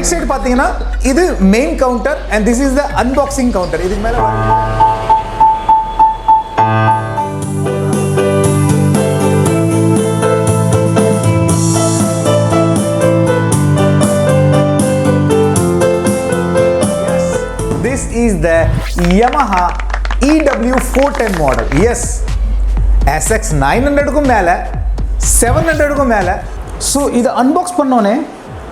Right side பார்த்தீங்கன்னா இது main counter and this is the unboxing counter. இதுக்கு மேலே this is the Yamaha EW410 model. Yes, SX 900க்கும் மேல 700க்கும் மேல. ஸோ இதை அன்பாக்ஸ் பண்ணோன்னே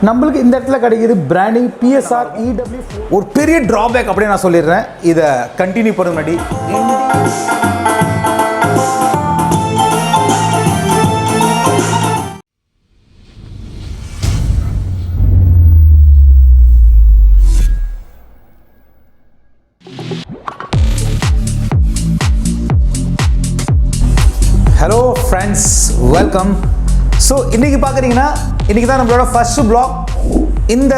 நம்மளுக்கு இந்த இடத்துல கிடைக்குது பிராண்டிங் PSR EW. ஒரு பெரிய ட்ராபேக் அப்படியே நான் சொல்லிடுறேன். இதை கண்டினியூ பண்ண முன்னாடி ஹலோ ஃப்ரெண்ட்ஸ், வெல்கம். ஸோ இன்றைக்கி பார்க்குறீங்கன்னா இன்றைக்கி தான் நம்மளோட ஃபஸ்ட்டு ப்ளாக் இந்த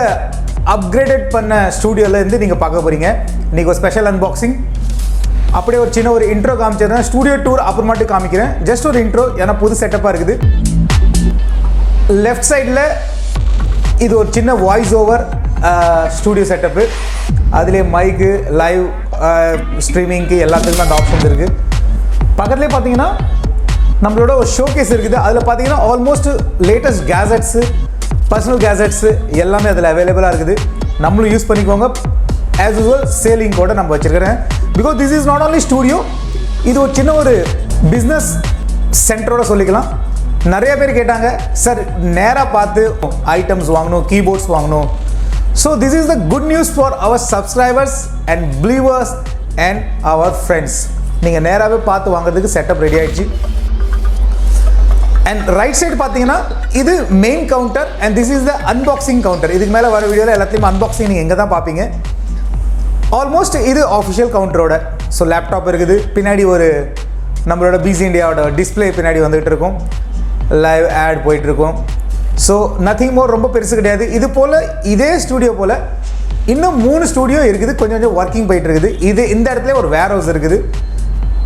அப்கிரேடட் பண்ண ஸ்டூடியோலேருந்து நீங்கள் பார்க்க போகிறீங்க. இன்றைக்கி ஒரு ஸ்பெஷல் அன்பாக்சிங், அப்படியே ஒரு சின்ன ஒரு இன்ட்ரோ காமிச்சிருந்தேன். ஸ்டூடியோ டூர் அப்புறமாட்டு காமிக்கிறேன். ஜஸ்ட் ஒரு இன்ட்ரோ, ஏன்னா புது செட்டப்பாக இருக்குது. லெஃப்ட் சைடில் இது ஒரு சின்ன வாய்ஸ் ஓவர் ஸ்டூடியோ செட்டப்பு. அதுலேயே மைக்கு, லைவ் ஸ்ட்ரீமிங்க்கு எல்லாத்துக்கும் அந்த ஆப்ஷன்ஸ் இருக்குது. பக்கத்துலேயே பார்த்தீங்கன்னா நம்மளோட ஒரு ஷோகேஸ் இருக்குது. அதில் பார்த்தீங்கன்னா almost latest cassettes, personal cassettes எல்லாமே அதில் அவைலபிளாக இருக்குது. நம்மளும் யூஸ் பண்ணிக்கோங்க. ஆஸ் யூஸ்வல் சேலிங் கூட நம்ம வச்சுருக்கிறேன். Because this is not only studio, இது ஒரு சின்ன ஒரு பிஸ்னஸ் சென்டரோட சொல்லிக்கலாம். நிறைய பேர் கேட்டாங்க, சார் நேராக பார்த்து ஐட்டம்ஸ் வாங்கணும், கீபோர்ட்ஸ் வாங்கணும். So this is the good news for our subscribers and believers and our friends. நீங்கள் நேராகவே பார்த்து வாங்குறதுக்கு செட்டப் ரெடி ஆகிடுச்சு. அண்ட் ரைட் சைடு பார்த்தீங்கன்னா இது main counter and this is the unboxing counter. இதுக்கு மேலே வர வீடியோவில் எல்லாத்தையும் அன்பாக்சிங் நீங்கள் எங்கே தான் பார்ப்பீங்க. ஆல்மோஸ்ட் இது ஆஃபிஷியல் கவுண்டரோட. ஸோ லேப்டாப் இருக்குது, பின்னாடி ஒரு நம்மளோட பிசி இண்டியாவோட டிஸ்பிளே பின்னாடி வந்துகிட்டு இருக்கும், லைவ் ஆட் போயிட்டுருக்கும். ஸோ நத்திங் மோர், ரொம்ப பெருசு கிடையாது. இது போல் இதே ஸ்டூடியோ போல் இன்னும் 3 ஸ்டூடியோ இருக்குது, கொஞ்சம் கொஞ்சம் ஒர்க்கிங் போயிட்டு இருக்குது. இது இந்த இடத்துல ஒரு வேர் ஹவுஸ் இருக்குது.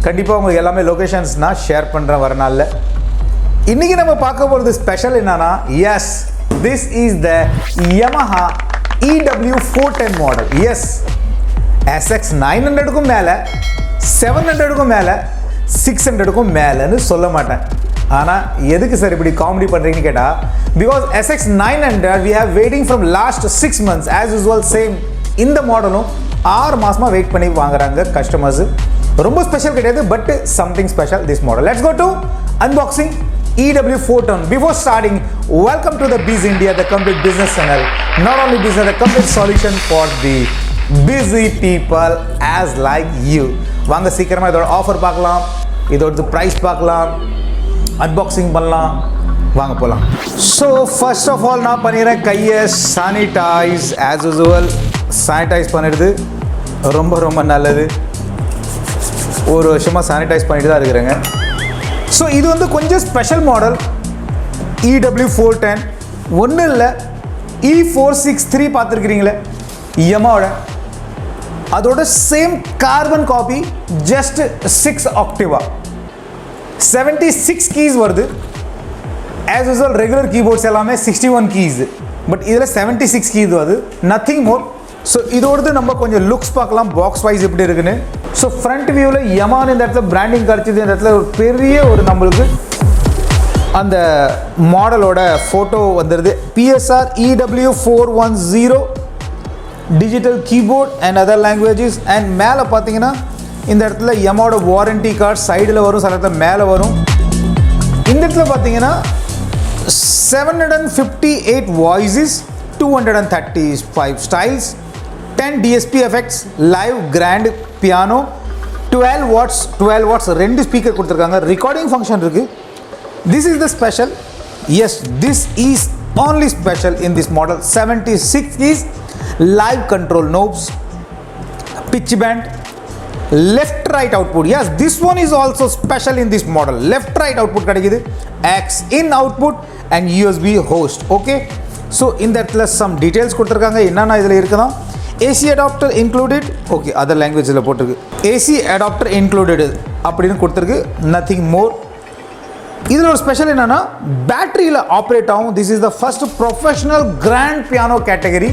கண்டிப்பாக உங்களுக்கு எல்லாமே லொக்கேஷன்ஸ் நான் ஷேர் பண்ணுறேன் வர நாளில். இன்றைக்கி நம்ம பார்க்க போகிறது ஸ்பெஷல் என்னன்னா, yes, this is the Yamaha EW410 model. Yes, SX 900க்கும் மேலே 700க்கும் மேலே 600க்கும் மேலேன்னு சொல்ல மாட்டேன். ஆனால் எதுக்கு சார் இப்படி காமெடி பண்ணுறீங்கன்னு கேட்டால், because SX 900 we have waiting from last 6 months as usual. Same இந்த மாடலும் 6 மாதமாக வெயிட் பண்ணி வாங்குறாங்க கஸ்டமர்ஸு. ரொம்ப ஸ்பெஷல் கிடையாது, but something special this model. Let's go to unboxing EW410. Before starting, welcome to the Biz India, the complete business channel. Not only business, the complete solution for the busy people as like you. வாங்க சீக்கிரமாக இதோட offer பார்க்கலாம், இதோட price பார்க்கலாம், unboxing பண்ணலாம். வாங்க போகலாம். So first of all நான் பண்ணிடுறேன், கையை சானிடைஸ். ஆஸ் யூஸ்வல் சானிடைஸ் பண்ணிடுது ரொம்ப ரொம்ப நல்லது. ஒரு வருஷமாக சானிடைஸ் பண்ணிட்டு தான் இருக்கிறேங்க. ஸோ இது வந்து கொஞ்சம் ஸ்பெஷல் மாடல் EW410. ஒன்றும் இல்லை, E463 பார்த்துருக்கிறீங்களே யமாவோட, அதோட சேம் கார்பன் காப்பி, ஜஸ்ட் 6 ஆக்டிவா 76 கீஸ் வருது. ஆஸ் யூஸ்வல் ரெகுலர் கீபோர்ட்ஸ் எல்லாமே 61 கீஸ், பட் இதில் 76 கீஸ் வருது, நத்திங் மோர். ஸோ இதோடது நம்ம கொஞ்சம் லுக்ஸ் பார்க்கலாம், பாக்ஸ் வைஸ் எப்படி இருக்குன்னு. ஸோ ஃப்ரண்ட் வியூவில் யமான் இந்த இடத்துல பிராண்டிங் கிடச்சிது. இந்த இடத்துல ஒரு பெரிய ஒரு நம்மளுக்கு அந்த மாடலோட ஃபோட்டோ வந்துடுது. PSR EW410 digital keyboard and other languages. And மேலே பார்த்தீங்கன்னா இந்த இடத்துல யமாவோட வாரண்டி கார்டு சைடில் வரும், சில இடத்துல மேலே வரும். இந்த இடத்துல பார்த்தீங்கன்னா 758 voices, 235 styles, 10 DSP effects, live grand piano, 12 watts 2 speaker கொடுத்துருக்காங்க, ரெக்கார்டிங் ஃபங்க்ஷன் இருக்குது. This is the special. Yes, this is only special in this model. 76 keys, live control knobs, pitch bend, left right output. Yes, this one is also special in this model. Left right output kadikidhu, X in output and USB host. Okay, so in that plus some details கொடுத்திருக்காங்க. என்னன்னா இதுல இருக்குதா, AC adapter included. Okay, other language la போட்டுருக்கு. AC adapter included அப்படினு கொடுத்திருக்கு, nothing more. இதில் ஒரு special என்னன்னா பேட்டரியில் ஆப்ரேட் ஆகும். This is the first professional grand piano category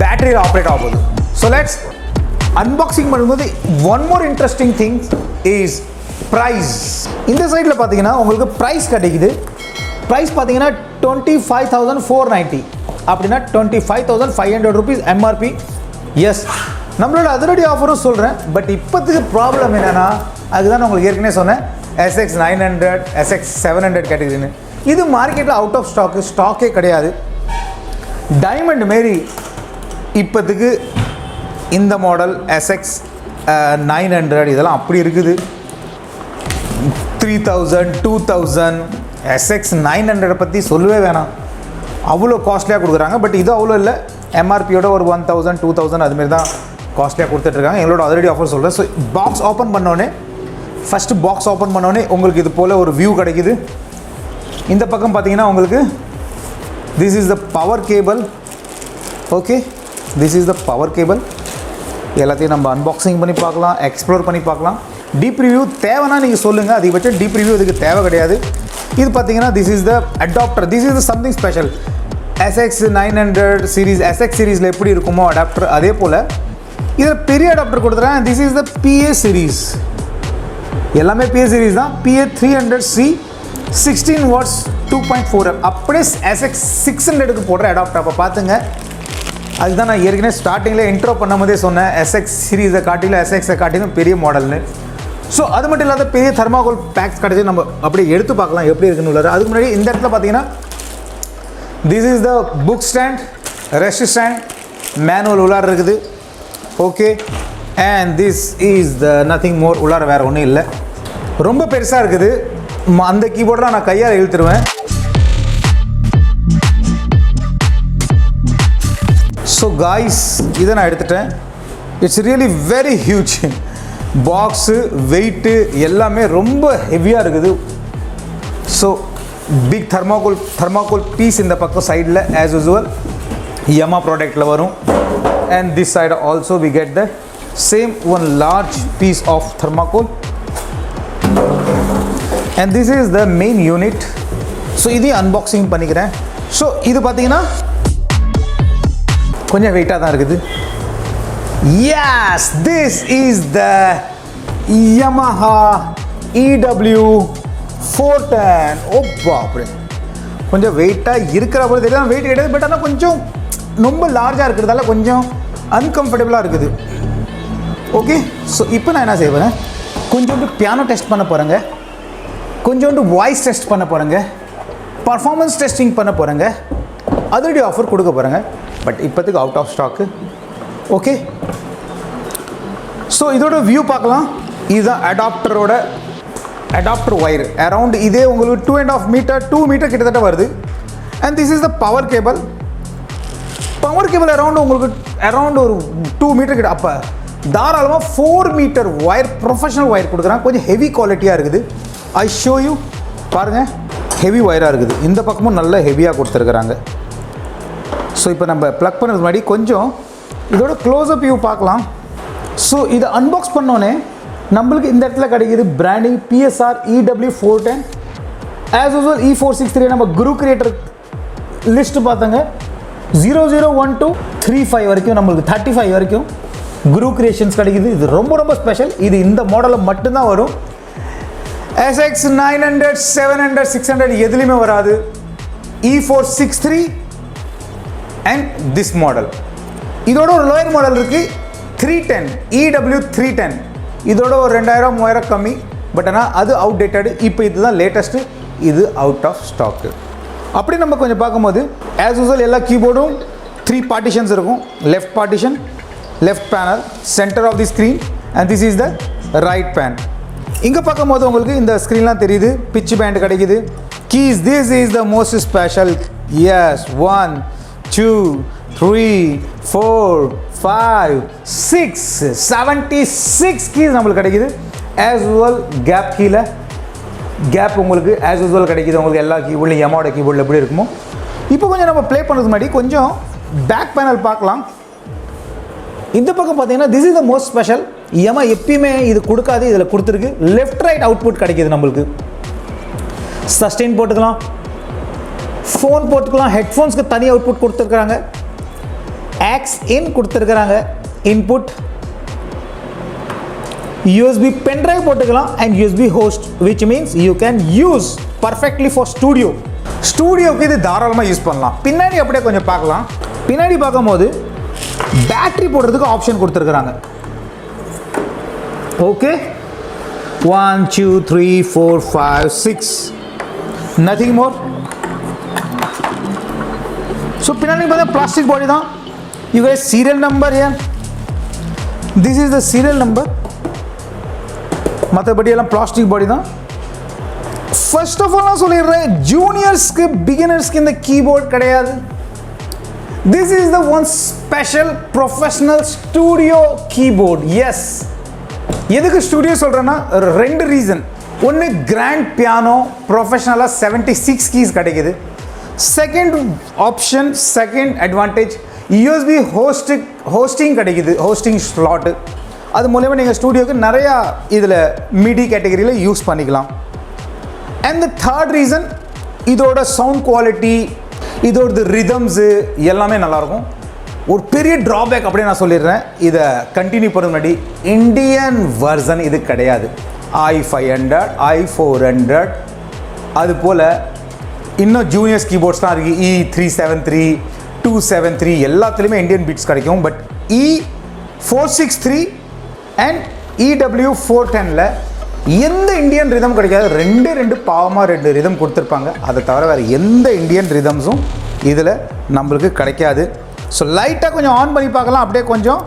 பேட்டரியில் ஆப்ரேட் ஆகுது. ஸோ லெட்ஸ் அன்பாக்சிங் பண்ணும்போது one more interesting thing is price. இந்த சைடில் பார்த்தீங்கன்னா உங்களுக்கு ப்ரைஸ் கிடைக்குது. ப்ரைஸ் பார்த்தீங்கன்னா 25,490 அப்படின்னா 25,500 rupees MRP. எஸ், நம்மளோட அதிரடி ஆஃபரும் சொல்கிறேன். பட் இப்போத்துக்கு ப்ராப்ளம் என்னென்னா, அதுதான் உங்களுக்கு ஏற்கனவே சொன்னேன், SX 900 SX 700 கேட்டகரின்னு. இது மார்க்கெட்டில் அவுட் ஆஃப் ஸ்டாக்கே கிடையாது. டைமண்ட் மாரி இப்போத்துக்கு இந்த மாடல் SX 900 இதெல்லாம் அப்படி இருக்குது. 3,000 2,000 SX 900 பற்றி சொல்லவே வேணாம், அவ்வளோ காஸ்ட்லியாக கொடுக்குறாங்க. பட் இது அவ்வளோ இல்லை, MRPயோட ஒரு 1,000 2,000 அதுமாரி தான் காஸ்ட்லியாக கொடுத்துட்ருக்காங்க. எங்களோட ஆல்ரெடி ஆஃபர் சொல்கிறேன். ஸோ பாக்ஸ் ஓப்பன் பண்ணோடனே, ஃபஸ்ட்டு பாக்ஸ் ஓப்பன் பண்ணோடனே உங்களுக்கு இது போல் ஒரு வியூ கிடைக்குது. இந்த பக்கம் பார்த்தீங்கன்னா உங்களுக்கு this is the power cable. Okay, this is the power cable. எல்லாத்தையும் நம்ம அன்பாக்சிங் பண்ணி பார்க்கலாம், எக்ஸ்ப்ளோர் பண்ணி பார்க்கலாம். டீப் ரிவ்யூ தேவைன்னா நீங்கள் சொல்லுங்கள், அதிகபட்சம் டீப் ரிவ்யூ இதுக்கு தேவை கிடையாது. இது பார்த்தீங்கன்னா this is the adapter. This is the something special. SX 900 series, SX சீரீஸில் எப்படி இருக்குமோ அடாப்டர், அதே போல் இதில் பெரிய அடாப்டர் கொடுத்துறேன். This is the PA series. எல்லாமே PA சீரீஸ் தான். PA 300C 16 watts 2.4. அப்படியே SX 600க்கு போடுற அடாப்டர். அப்போ பார்த்துங்க, அதுதான் நான் ஏற்கனவே ஸ்டார்டிங்கில் இன்ட்ரோ பண்ணும்போதே சொன்னேன், SX சீரீஸை காட்டிலும் SX-ஐ காட்டிலும் பெரிய மாடல்னு. ஸோ அது மட்டும் இல்லாத பெரிய தர்மாகோல் பேக்ஸ் கிடச்சி நம்ம அப்படியே எடுத்து பார்க்கலாம் எப்படி இருக்குன்னு உள்ளார். அதுக்கு முன்னாடி இந்த இடத்துல பார்த்தீங்கன்னா this is the book stand, rest stand, manual உள்ளார இருக்குது. Okay, and this is the nothing more. உள்ளார வேறு ஒன்றும் இல்லை, ரொம்ப பெருசாக இருக்குது. அந்த கீபோர்டெலாம் நான் கையால் இழுத்துருவேன். ஸோ காய்ஸ், இதை நான் எடுத்துட்டேன். It's really very huge. Box, weight எல்லாமே ரொம்ப ஹெவியாக இருக்குது. ஸோ பிக் தர்மாகோல் பீஸ் இந்த பக்கம் சைடில் ஆஸ் யூசுவல் Yamaha ப்ராடக்டில் வரும். And this side also we get the same one large piece of thermocol. And this is the main unit. So இதையும் அன்பாக்சிங் பண்ணிக்கிறேன். ஸோ இது பார்த்தீங்கன்னா கொஞ்சம் வெயிட்டாக தான் இருக்குது. Yes, this is the Yamaha EW 410. ஓ பாப்ரே, கொஞ்சம் வெயிட்டாக இருக்கிற போல தெரியல. வெயிட் கிடையாது, பட் ஆனால் கொஞ்சம் ரொம்ப லார்ஜாக இருக்கிறதால கொஞ்சம் அன்கம்ஃபர்டபுளாக இருக்குது. ஓகே, ஸோ இப்போ நான் என்ன செய்வேன், கொஞ்சோண்டு பியானோ டெஸ்ட் பண்ண போகிறேங்க, கொஞ்சோண்டு வாய்ஸ் டெஸ்ட் பண்ண போகிறேங்க, பர்ஃபார்மன்ஸ் டெஸ்டிங் பண்ண போகிறேங்க, அதோடைய ஆஃபர் கொடுக்க போகிறேங்க. பட் இப்போதுக்கு out of stock. Okay, so இதோட வியூ பார்க்கலாம். இதுதான் அடாப்டர் ஒயர். அரவுண்ட் இதே உங்களுக்கு 2.5 மீட்டர் 2 மீட்டர் கிட்டத்தட்ட வருது. And this is the power cable. Around உங்களுக்கு அரவுண்ட் ஒரு 2 மீட்டர் கிட்ட. அப்போ தாராளமாக 4 மீட்டர் ஒயர், ப்ரொஃபஷனல் ஒயர் கொடுக்குறாங்க. கொஞ்சம் ஹெவி குவாலிட்டியாக இருக்குது. ஐ ஷோ யூ, பாருங்கள், ஹெவி ஒயராக இருக்குது. இந்த பக்கமும் நல்ல ஹெவியாக கொடுத்துருக்குறாங்க. ஸோ இப்போ நம்ம ப்ளக் பண்ணுறதுக்கு முன்னாடி கொஞ்சம் இதோட க்ளோஸ்அப் வியூ பார்க்கலாம். ஸோ இதை அன்பாக்ஸ் பண்ணோன்னே நம்மளுக்கு இந்த இடத்துல கிடைக்கிது branding PSR EW 410. As usual E463 நம்ம குரு கிரியேட்டர் லிஸ்ட்டு பார்த்தாங்க. 001235 வரைக்கும், நம்மளுக்கு 35 வரைக்கும் குரு கிரியேஷன்ஸ் கிடைக்குது. இது ரொம்ப ரொம்ப ஸ்பெஷல். இது இந்த மாடலில் மட்டும்தான் வரும். SX 900 700 600 எதுலேயுமே வராது. E463 and this model. இதோட ஒரு லோயர் மாடல் இருக்குது 310 EW 310. இதோட ஒரு 2000-3000 கம்மி. பட் ஆனால் அது அவுடேட்டடு. இப்போ இதுதான் லேட்டஸ்ட்டு. இது அவுட் ஆஃப் ஸ்டாக்கு. அப்படி நம்ம கொஞ்சம் பார்க்கும்போது ஆஸ் யூஸ்வல் எல்லா கீபோர்டும் 3 பார்ட்டிஷன்ஸ் இருக்கும். Left partition, left panel, centre of the screen, and this is the right pane. இங்கே பார்க்கும்போது உங்களுக்கு இந்த ஸ்க்ரீன்லாம் தெரியுது. பிட்ச் பேண்ட் கிடைக்குது. Keys, this is the most special. Yes, 1 2 3 4 5 6 76 keys நம்மளுக்கு கிடைக்குது. ஆஸ் யூஸ்வல் கேப் கீழே கேப் உங்களுக்கு ஆஸ் யூஸ்வல் கிடைக்குது. உங்களுக்கு எல்லா கீபோர்ட்லையும் Yamaha கீபோர்டில் எப்படி இருக்குமோ. இப்போ கொஞ்சம் நம்ம ப்ளே பண்ணுறதுக்கு முன்னாடி கொஞ்சம் பேக் பேனல் பார்க்கலாம். இந்த பக்கம் பார்த்தீங்கன்னா this is the most special. Yamaha எப்பயுமே இது கொடுக்காது, இதில் கொடுத்துருக்கு. லெஃப்ட் ரைட் அவுட்புட் கிடைக்கிது நம்மளுக்கு. சஸ்டெயின் போட்டுக்கலாம், ஃபோன் போட்டுக்கலாம், ஹெட்ஃபோன்ஸ்க்கு தனி அவுட்புட் கொடுத்துருக்குறாங்க. ஆக்ஸ் இன் கொடுத்துருக்குறாங்க, இன்புட் USB பென்ட்ரைவ் போட்டுக்கலாம் and USB host which means you can use perfectly for ஸ்டூடியோவுக்கு இது தாராளமாக யூஸ் பண்ணலாம். பின்னாடி அப்படியே கொஞ்சம் பார்க்கலாம். பின்னாடி பார்க்கும்போது பேட்டரி போடுறதுக்கு ஆப்ஷன் கொடுத்துருக்குறாங்க. Okay, 1 2 3 4 5 6 nothing more. ஸோ பின்னாடி பார்த்தா பிளாஸ்டிக் பாடி தான். யூ கைஸ் சீரியல் நம்பர் ஏன் this is the serial number, மற்றபடி எல்லாம் பிளாஸ்டிக் பாடி தான். ஃபர்ஸ்ட் ஆஃப் ஆல் நான் சொல்லிடுறேன், ஜூனியர்ஸ்க்கு பிகினர்ஸ்க்கு இந்த கீபோர்ட் கிடையாது. This is the one special professional studio keyboard. Yes, எதுக்கு ஸ்டூடியோ சொல்கிறேன்னா ரெண்டு ரீசன். ஒன்று, கிராண்ட் பியானோ ப்ரொஃபஷனலாக 76 கீஸ் கிடைக்குது. Second option, second advantage, USB hosting கிடைக்குது, ஹோஸ்டிங் ஸ்லாட்டு. அது மூலயமா நீங்கள் ஸ்டூடியோக்கு நிறையா இதில் மிடி கேட்டகரியில் யூஸ் பண்ணிக்கலாம். அண்ட் த தேர்ட் ரீசன், இதோட சவுண்ட் குவாலிட்டி, இதோட ரிதம்ஸு எல்லாமே நல்லாயிருக்கும். ஒரு பெரிய ட்ராபேக் அப்படியே நான் சொல்லிடுறேன். இதை கண்டினியூ பண்ண முன்னாடி, இந்தியன் வெர்சன் இது கிடையாது. i500, i400, அது போல் இன்னும் ஜூனியர்ஸ் கீபோர்ட்ஸ்லாம் இருக்குது. E373, 273 எல்லாத்துலேயுமே இந்தியன் பீட்ஸ் கிடைக்கும். பட் E463 அண்ட் EW410ல் எந்த இந்தியன் ரிதம் கிடைக்காது. ரெண்டு பாவமாக 2 ரிதம் கொடுத்துருப்பாங்க. அதை தவிர வேறு எந்த இந்தியன் ரிதம்ஸும் இதில் நம்மளுக்கு கிடைக்காது. ஸோ லைட்டாக கொஞ்சம் ஆன் பண்ணி பார்க்கலாம். அப்படியே கொஞ்சம்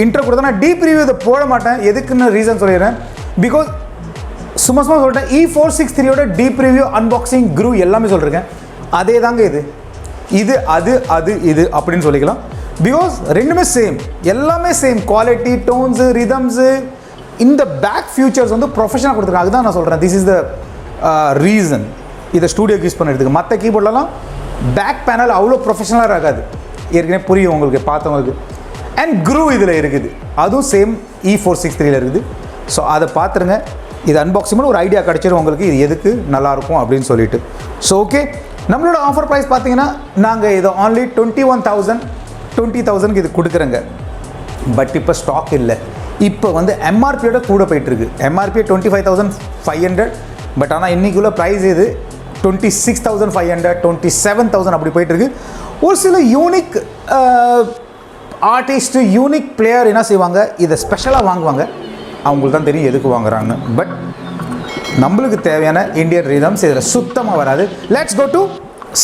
இன்ட்ரோ கொடுத்தா, நான் டீப் ரிவ்யூ இதை போட மாட்டேன். எதுக்குன்னு ரீசன் சொல்லிடுறேன். பிகாஸ் சும்மா சொல்லிட்டேன், E463யோட டீப் ரிவ்யூ, அன்பாக்சிங், க்ரூ எல்லாமே சொல்லியிருக்கேன். அதே தாங்க இது அது இது அப்படின்னு சொல்லிக்கலாம். பிகாஸ் ரெண்டுமே சேம், எல்லாமே சேம் குவாலிட்டி, டோன்ஸு, ரிதம்ஸு. இந்த பேக் ஃபியூச்சர்ஸ் வந்து ப்ரொஃபஷனாக கொடுத்துருக்காங்க. அதுதான் நான் சொல்கிறேன், திஸ் இஸ் த ரீசன் இதை ஸ்டூடியோக்கு யூஸ் பண்ணுறதுக்கு. மற்ற கீபோர்ட்லலாம் பேக் பேனல் அவ்வளோ ப்ரொஃபஷனலாக இருக்காது. ஏற்கனவே புரியும் உங்களுக்கு பார்த்தவங்களுக்கு. அண்ட் க்ரூ இதில் இருக்குது, அதுவும் சேம் E463ல் இருக்குது. ஸோ அதை பார்த்துருங்க. இது அன்பாக்சிங் ஒரு ஐடியா கிடச்சிடும் உங்களுக்கு, இது எதுக்கு நல்லாயிருக்கும் அப்படின்னு சொல்லிட்டு. ஸோ ஓகே, நம்மளோட ஆஃபர் ப்ரைஸ் பார்த்தீங்கன்னா நாங்கள் இதை ஆன்லி 20,000 இது கொடுக்குறேங்க. பட் இப்போ ஸ்டாக் இல்லை. இப்போ வந்து எம்ஆர்பியோட கூட போயிட்டுருக்கு. எம்ஆர்பி 25,500, பட் ஆனால் இன்றைக்குள்ள ப்ரைஸ் இது 26,500, 27,000 அப்படி போயிட்டுருக்கு. ஒரு சில யூனிக் ஆர்டிஸ்ட்டு, யூனிக் பிளேயர் என்ன செய்வாங்க, இதை ஸ்பெஷலாக வாங்குவாங்க. அவங்களுக்கு தான் தெரியும் எதுக்கு வாங்குறாங்கன்னு. பட் நம்மளுக்கு தேவையான இந்தியன் ரிதம்ஸ் இதில் சுத்தமாக வராது. Let's go to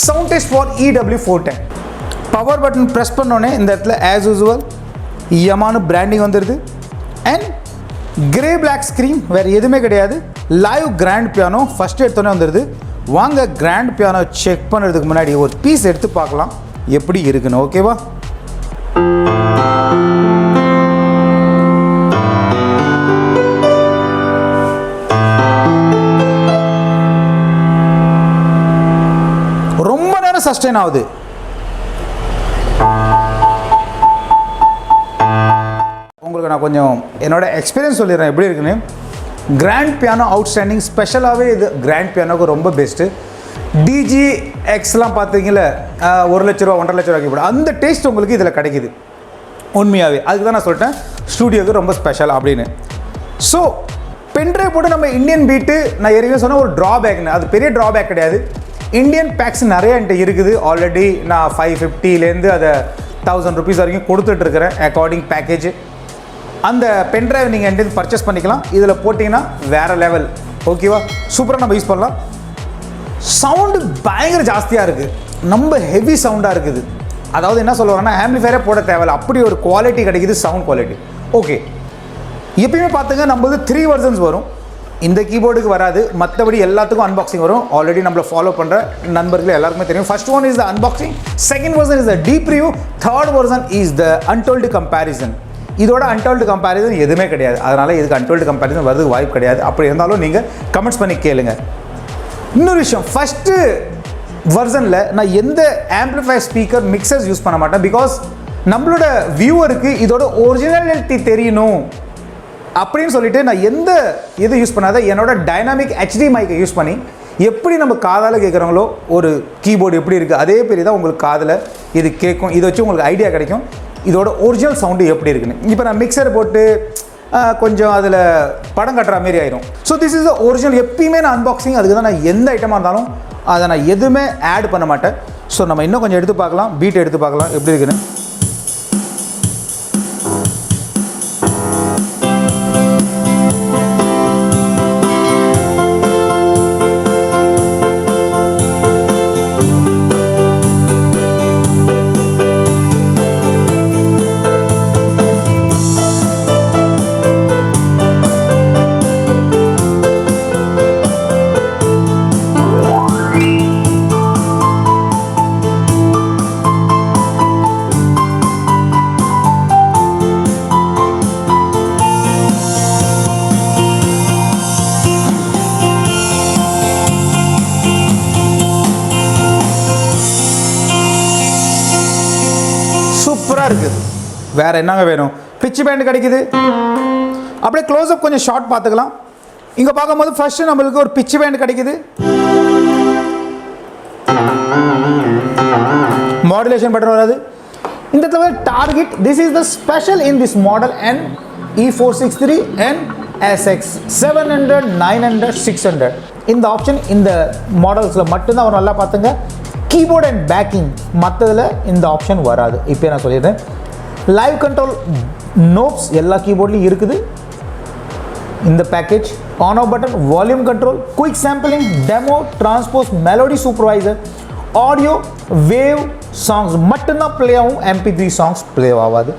sound test for EW410. Power button press பண்ணோன்னே இந்த இடத்துல ஆஸ் யூசுவல் யமான பிராண்டிங் வந்துடுது. அண்ட் கிரே பிளாக் ஸ்க்ரீன், வேறு எதுவுமே கிடையாது. லைவ் கிராண்ட் பியானோ ஃபஸ்ட்டு எடுத்தோன்னே வந்துடுது. வாங்க கிராண்ட் பியானோ செக் பண்ணுறதுக்கு முன்னாடி ஒரு பீஸ் எடுத்து பார்க்கலாம் எப்படி இருக்குன்னு. ஓகேவா? ரொம்ப நேரம் சஸ்டெயின் ஆகுது. உங்களுக்கு நான் கொஞ்சம் என்னோட எக்ஸ்பீரியன்ஸ் சொல்லிடுறேன் எப்படி இருக்குன்னு. கிராண்ட் பியானோ அவுட்ஸ்டாண்டிங், ஸ்பெஷலாகவே இது கிராண்ட் பியானோக்கு ரொம்ப பெஸ்ட்டு. DGXலாம் பார்த்தீங்கள, 1 லட்ச ரூபா 1.5 லட்ச ரூபா கீபோர்டு, அந்த டேஸ்ட் உங்களுக்கு இதில் கிடைக்கிது உண்மையாகவே. அதுக்கு தான் நான் சொல்லிட்டேன் ஸ்டூடியோக்கு ரொம்ப ஸ்பெஷல் அப்படின்னு. ஸோ பென்ட்ரைவ் போட்டு நம்ம இந்தியன் பீட்டு, நான் ஏற்கனவே சொன்ன ஒரு ட்ராபேக்னு, அது பெரிய ட்ராபேக் கிடையாது. இந்தியன் பேக்ஸ் நிறைய என்கிட்ட இருக்குது. ஆல்ரெடி நான் 550லேருந்து அதை 1000 rupees வரைக்கும் கொடுத்துட்ருக்கிறேன் அக்கார்டிங் பேக்கேஜ். அந்த பென்ட்ரைவ் நீங்கள் என்கிட்ட பர்ச்சேஸ் பண்ணிக்கலாம். இதில் போட்டிங்கன்னா வேறு லெவல். ஓகேவா? சூப்பராக நம்ம யூஸ் பண்ணலாம். சவுண்டு பயங்கர ஜாஸ்தியாக இருக்குது, ரொம்ப ஹெவி சவுண்டாக இருக்குது. அதாவது என்ன சொல்லுவாங்கன்னா, ஆம்பிளிஃபயரே போட தேவையில்லை, அப்படி ஒரு குவாலிட்டி கிடைக்குது, சவுண்ட் குவாலிட்டி. ஓகே, எப்பயுமே பார்த்துங்க நம்மளுக்கு 3 வெர்ஷன்ஸ் வரும். இந்த கீபோர்டுக்கு வராது, மற்றபடி எல்லாத்துக்கும் அன்பாக்சிங் வரும். ஆல்ரெடி நம்மளை ஃபாலோ பண்ணுற நண்பர்கள் எல்லாருக்குமே தெரியும். First one is the unboxing, second version is the deep review, third version is the untold comparison. இதோட அன்டோல்டு கம்பேரிசன் எதுவுமே கிடையாது. அதனால் இதுக்கு அன்டோல்டு கம்பேரிசன் வரதுக்கு வாய்ப்பு கிடையாது. அப்படி இருந்தாலும் நீங்கள் கமெண்ட்ஸ் பண்ணி கேளுங்க. இன்னொரு விஷயம், ஃபஸ்ட்டு வெர்ஷனில் நான் எந்த ஆம்பிளிஃபையர் ஸ்பீக்கர் மிக்சர்ஸ் யூஸ் பண்ண மாட்டேன். பிகாஸ் நம்மளோட வியூவருக்கு இதோட ஒரிஜினாலிட்டி தெரியணும் அப்படின்னு சொல்லிட்டு நான் எந்த இது யூஸ் பண்ணாத என்னோட டைனாமிக் HD மைக்கை யூஸ் பண்ணி எப்படி நம்ம காதால் கேட்குறாங்களோ ஒரு கீபோர்டு எப்படி இருக்குது அதே பேர் தான் உங்களுக்கு காதில் இது கேட்கும். இதை வச்சு உங்களுக்கு ஐடியா கிடைக்கும். இதோட ஒரிஜினல் சவுண்டு எப்படி இருக்குன்னு. இப்போ நான் மிக்சர் போட்டு கொஞ்சம் அதில் படம் கட்டுற மாரி ஆயிரும். So this is the original. எப்பயுமே நான் அன்பாக்சிங் அதுக்கு தான் நான் எந்த ஐட்டமாக இருந்தாலும் அதை நான் எதுவுமே ஆட் பண்ண மாட்டேன். ஸோ நம்ம இன்னும் கொஞ்சம் எடுத்து பார்க்கலாம், பீட் எடுத்து பார்க்கலாம் எப்படி இருக்குன்னு. சூப்பராக இருக்குது. வேறு என்னங்க வேணும்? பிச்சு பேண்ட் கிடைக்குது. அப்படியே க்ளோஸ்அப் கொஞ்சம் ஷார்ட் பார்த்துக்கலாம். இங்கே பார்க்கும்போது ஃபர்ஸ்ட் நம்மளுக்கு ஒரு பிச்சு பேண்ட் கிடைக்குது. மாடுலேஷன் பட்டன் வராது. இந்த இடத்துல target. This is the special in this model and E463 and SX 700 900 600. இந்த ஆப்ஷன் இந்த மாடல்ஸில் மட்டும்தான் வரும். நல்லா பார்த்துங்க. கீபோர்ட் அண்ட் பேக்கிங் மற்றதில் இந்த ஆப்ஷன் வராது. இப்போ நான் சொல்லிடுறேன். லைவ் கண்ட்ரோல் நோப்ஸ் எல்லா கீபோர்ட்லையும் இருக்குது. இந்த package on off button, volume control, quick sampling, demo, transpose, melody supervisor, audio, wave songs மட்டும்தான் ப்ளே ஆகும். MP3 சாங்ஸ் ப்ளே ஆகாது.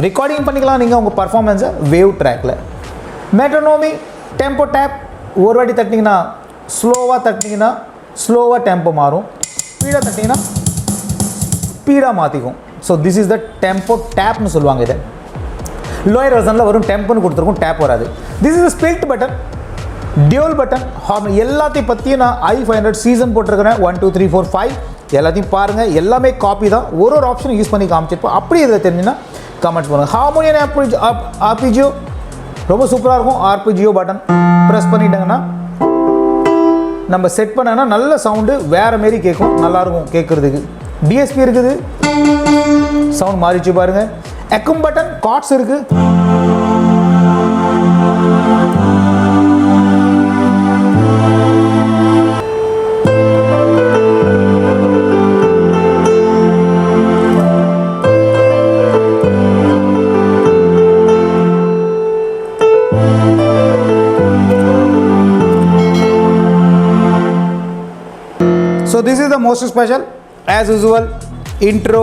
ரெக்கார்டிங் பண்ணிக்கலாம் நீங்கள் உங்கள் பர்ஃபார்மன்ஸை வேவ் ட்ராக்கில். Metronome, tempo tap. ஒரு வாட்டி தட்டிங்கன்னா ஸ்லோவாக தட்டிங்கன்னா ஸ்லோவாக டெம்போ மாறும். ஸ்பீடாக தட்டிங்கன்னா ஸ்பீடாக மாற்றிக்கும். So this is the tempo டேப்னு சொல்லுவாங்க. இதை லோயர் வெர்ஷனில் வரும் டெம்போன்னு கொடுத்துருக்கும், டேப் வராது. This is split button, dual button, horn. எல்லாத்தையும் பற்றியும் நான் i500 சீசன் போட்டிருக்கிறேன். 1 2 3 4 5 எல்லாத்தையும் பாருங்கள். எல்லாமே காப்பி தான். ஒரு ஆப்ஷன் யூஸ் பண்ணி காமிச்சிருப்போம். அப்படி இதில் தெரிஞ்சுன்னா கமெண்ட்ஸ் பண்ணுங்கள். ஹார்மோனியன் ஆர்பிஜியோ ரொம்ப சூப்பராக இருக்கும். ஆர்பிஜியோ பட்டன் ப்ரெஸ் பண்ணிட்டாங்கன்னா நம்ம செட் பண்ணனா நல்ல சவுண்டு வேறு மாரி கேட்கும். நல்லாயிருக்கும் கேட்குறதுக்கு. டிஎஸ்பி இருக்குது. சவுண்ட் மாறிச்சு பாருங்கள். எக்கும் பட்டன், கார்ட்ஸ் இருக்குது. So this is the most special. As usual, intro,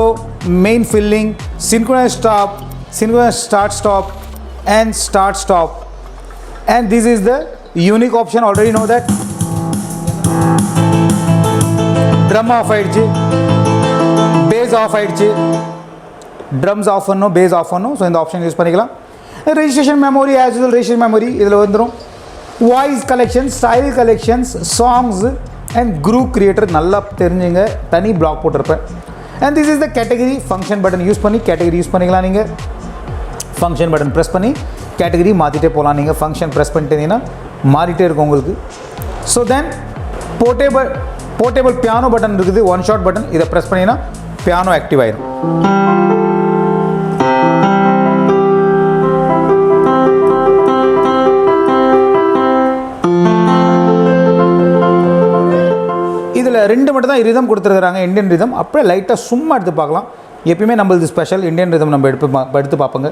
main filling, synchronous stop, synchronous start stop, and start stop. And this is the unique option. Already know that. Drum off ஆயிடுச்சு, bass off ஆயிடுச்சு. Drums off பண்ணணும், bass off பண்ணணும். So இந்த option use பண்ணிக்கலாம். Registration memory, as usual registration memory இதில் வந்துடும். Voice collections, style collections, songs and group creator நல்லா தெரிஞ்சுங்க. தனி பிளாக் போட்டிருப்பேன். and this is the category. Function button use பண்ணி கேட்டகரி யூஸ் பண்ணிக்கலாம். நீங்கள் ஃபங்க்ஷன் பட்டன் ப்ரெஸ் பண்ணி கேட்டகரி மாற்றிட்டே போகலாம். நீங்கள் ஃபங்க்ஷன் ப்ரெஸ் பண்ணிட்டீங்கன்னா மாறிட்டே இருக்கும் உங்களுக்கு. So then portable piano button இருக்குது. One shot button. இதை ப்ரெஸ் பண்ணிங்கன்னா பியானோ ஆக்டிவ் ஆயிடும். இதில் ரெண்டு மட்டும் தான் ரிதம் கொடுத்துருக்குறாங்க, இந்தியன் ரிதம். அப்படியே லைட்டாக சும்மா எடுத்து பார்க்கலாம். எப்பயுமே நம்மளது ஸ்பெஷல் இந்தியன் ரிதம் நம்ம எடுத்து பார்ப்போங்க.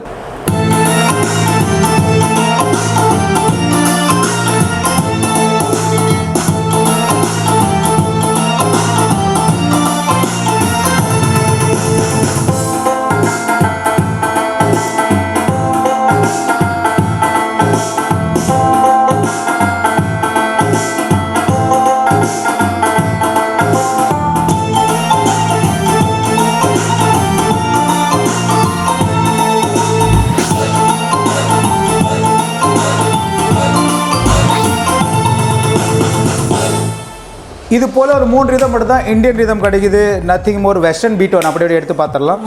இது போல் ஒரு 3 ரிதம் மட்டும் தான் இந்தியன் ரிதம் கிடைக்குது. Nothing more. வெஸ்டர்ன் பீட் ஒன்று அப்படியே எடுத்து பார்த்துடலாம்.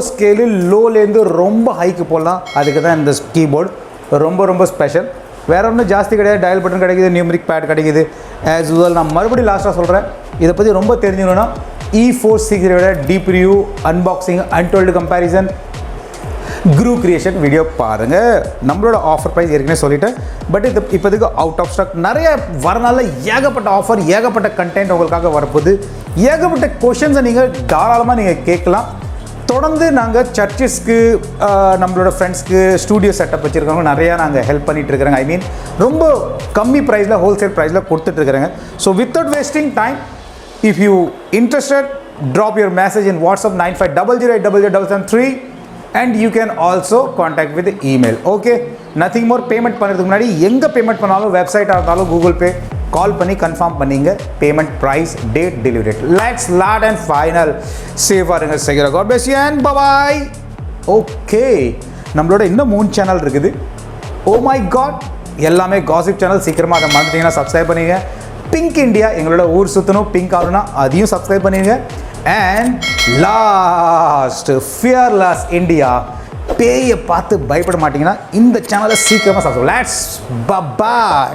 ஸ்கேலு லோலேருந்து ரொம்ப ஹைக்கு போடலாம். அதுக்கு தான் இந்த கீபோர்டு ரொம்ப ரொம்ப ஸ்பெஷல். வேற ஒன்றும் ஜாஸ்தி கிடையாது. டயல் பட்டன் கிடைக்குது, நியூமரிக் பேட் கிடைக்குது. ஆஸ் யூஸ்வல் நான் மறுபடியும் லாஸ்ட்டாக சொல்கிறேன், இதை பற்றி ரொம்ப தெரிஞ்சுக்கணுன்னா E4 deep review, unboxing, untold comparison, crew creation video பாருங்கள். நம்மளோட ஆஃபர் ப்ரைஸ் ஏற்கனவே சொல்லிட்டேன். பட் இது இப்போதுக்கு அவுட் ஆஃப் ஸ்டாக். நிறைய வரனால ஏகப்பட்ட ஆஃபர், ஏகப்பட்ட கண்டென்ட் உங்களுக்காக வரப்போகுது. ஏகப்பட்ட கொஷின்ஸை நீங்கள் தாராளமாக நீங்கள் கேட்கலாம். தொடர்ந்து நாங்கள் சர்ச்சஸ்க்கு, நம்மளோட ஃப்ரெண்ட்ஸ்க்கு ஸ்டூடியோ செட்டப் வச்சுருக்கவங்க நிறையா நாங்கள் ஹெல்ப் பண்ணிகிட்ருக்குறோங்க. ஐ மீன் ரொம்ப கம்மி ப்ரைஸில், ஹோல்சேல் ப்ரைஸில் கொடுத்துட்ருக்குறேங்க. So without wasting time, if you interested, drop your message in WhatsApp 9500800773 and you can also contact with the email. Okay, nothing more. Payment பண்ணுறதுக்கு முன்னாடி எங்கே பேமெண்ட் பண்ணாலும், வெப்சைட்டாக இருந்தாலும், கூகுள் பே கால் பண்ணி கன்ஃபார்ம் பண்ணிங்க payment, price, date, delivery date. Let's lot and final. சேஃபாக இருங்க, செக்யூரா. God bless you and bye. Okay, நம்மளோட இன்னும் 3 சேனல் இருக்குது. ஓ மை காட், எல்லாமே காசிப் சேனல். சீக்கிரமாக அதை மறந்துட்டீங்கன்னா சப்ஸ்கிரைப் பண்ணிடுங்க. பிங்க் இண்டியா, எங்களோட ஊர் சுற்றணும், பிங்க் ஆகணும்னா அதையும் சப்ஸ்கிரைப் பண்ணிடுங்க. அண்ட் லாஸ்ட், ஃபியர்லெஸ் இண்டியா, பேயை பார்த்து பயப்பட மாட்டீங்கன்னா இந்த சேனலை சீக்கிரமாக சப்ஸ்கிரைப். Let's by.